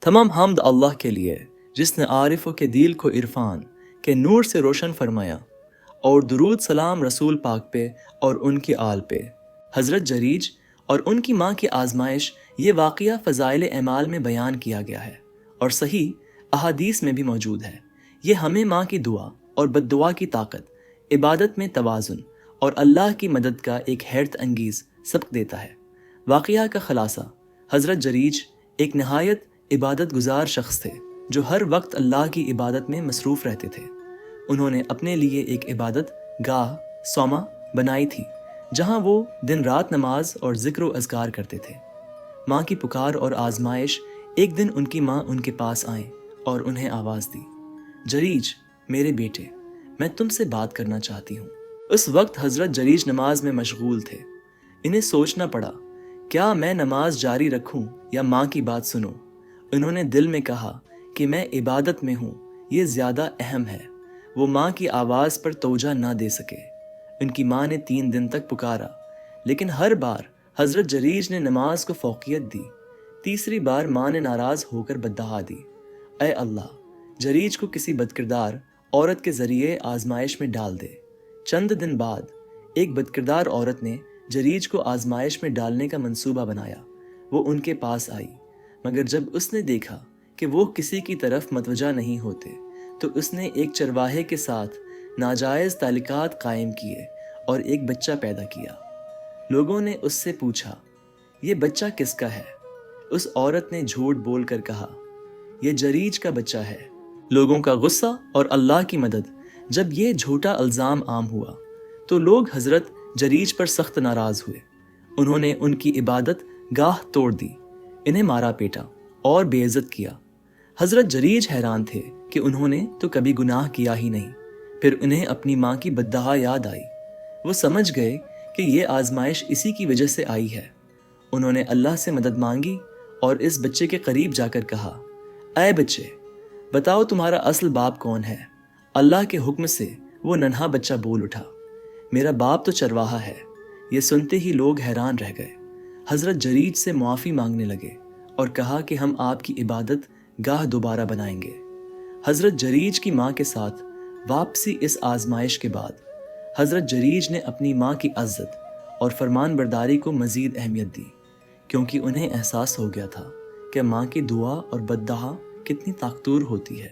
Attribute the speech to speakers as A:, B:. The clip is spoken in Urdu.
A: تمام حمد اللہ کے لیے جس نے عارفوں کے دل کو عرفان کے نور سے روشن فرمایا، اور درود سلام رسول پاک پہ اور ان کی آل پہ۔ حضرت جریج اور ان کی ماں کی آزمائش، یہ واقعہ فضائل اعمال میں بیان کیا گیا ہے اور صحیح احادیث میں بھی موجود ہے۔ یہ ہمیں ماں کی دعا اور بد دعا کی طاقت، عبادت میں توازن اور اللہ کی مدد کا ایک حیرت انگیز سبق دیتا ہے۔ واقعہ کا خلاصہ: حضرت جریج ایک نہایت عبادت گزار شخص تھے جو ہر وقت اللہ کی عبادت میں مصروف رہتے تھے۔ انہوں نے اپنے لیے ایک عبادت گاہ صومعہ بنائی تھی جہاں وہ دن رات نماز اور ذکر و اذکار کرتے تھے۔ ماں کی پکار اور آزمائش: ایک دن ان کی ماں ان کے پاس آئیں اور انہیں آواز دی، جریج میرے بیٹے، میں تم سے بات کرنا چاہتی ہوں۔ اس وقت حضرت جریج نماز میں مشغول تھے۔ انہیں سوچنا پڑا، کیا میں نماز جاری رکھوں یا ماں کی بات سنوں؟ انہوں نے دل میں کہا کہ میں عبادت میں ہوں، یہ زیادہ اہم ہے۔ وہ ماں کی آواز پر توجہ نہ دے سکے۔ ان کی ماں نے 3 دن تک پکارا، لیکن ہر بار حضرت جریج نے نماز کو فوقیت دی۔ تیسری بار ماں نے ناراض ہو کر بددعا دی، اے اللہ، جریج کو کسی بدکردار عورت کے ذریعے آزمائش میں ڈال دے۔ چند دن بعد ایک بدکردار عورت نے جریج کو آزمائش میں ڈالنے کا منصوبہ بنایا۔ وہ ان کے پاس آئی، مگر جب اس نے دیکھا کہ وہ کسی کی طرف متوجہ نہیں ہوتے تو اس نے ایک چرواہے کے ساتھ ناجائز تعلقات قائم کیے اور ایک بچہ پیدا کیا۔ لوگوں نے اس سے پوچھا، یہ بچہ کس کا ہے؟ اس عورت نے جھوٹ بول کر کہا، یہ جریج کا بچہ ہے۔ لوگوں کا غصہ اور اللہ کی مدد: جب یہ جھوٹا الزام عام ہوا تو لوگ حضرت جریج پر سخت ناراض ہوئے۔ انہوں نے ان کی عبادت گاہ توڑ دی، انہیں مارا پیٹا اور بے عزت کیا۔ حضرت جریج حیران تھے کہ انہوں نے تو کبھی گناہ کیا ہی نہیں۔ پھر انہیں اپنی ماں کی بددعا یاد آئی۔ وہ سمجھ گئے کہ یہ آزمائش اسی کی وجہ سے آئی ہے۔ انہوں نے اللہ سے مدد مانگی اور اس بچے کے قریب جا کر کہا، اے بچے، بتاؤ تمہارا اصل باپ کون ہے؟ اللہ کے حکم سے وہ ننھا بچہ بول اٹھا، میرا باپ تو چرواہا ہے۔ یہ سنتے ہی لوگ حیران رہ گئے۔ حضرت جریج سے معافی مانگنے لگے اور کہا کہ ہم آپ کی عبادت گاہ دوبارہ بنائیں گے۔ حضرت جریج کی ماں کے ساتھ واپسی: اس آزمائش کے بعد حضرت جریج نے اپنی ماں کی عزت اور فرمان برداری کو مزید اہمیت دی، کیونکہ انہیں احساس ہو گیا تھا کہ ماں کی دعا اور بددعا کتنی طاقتور ہوتی ہے۔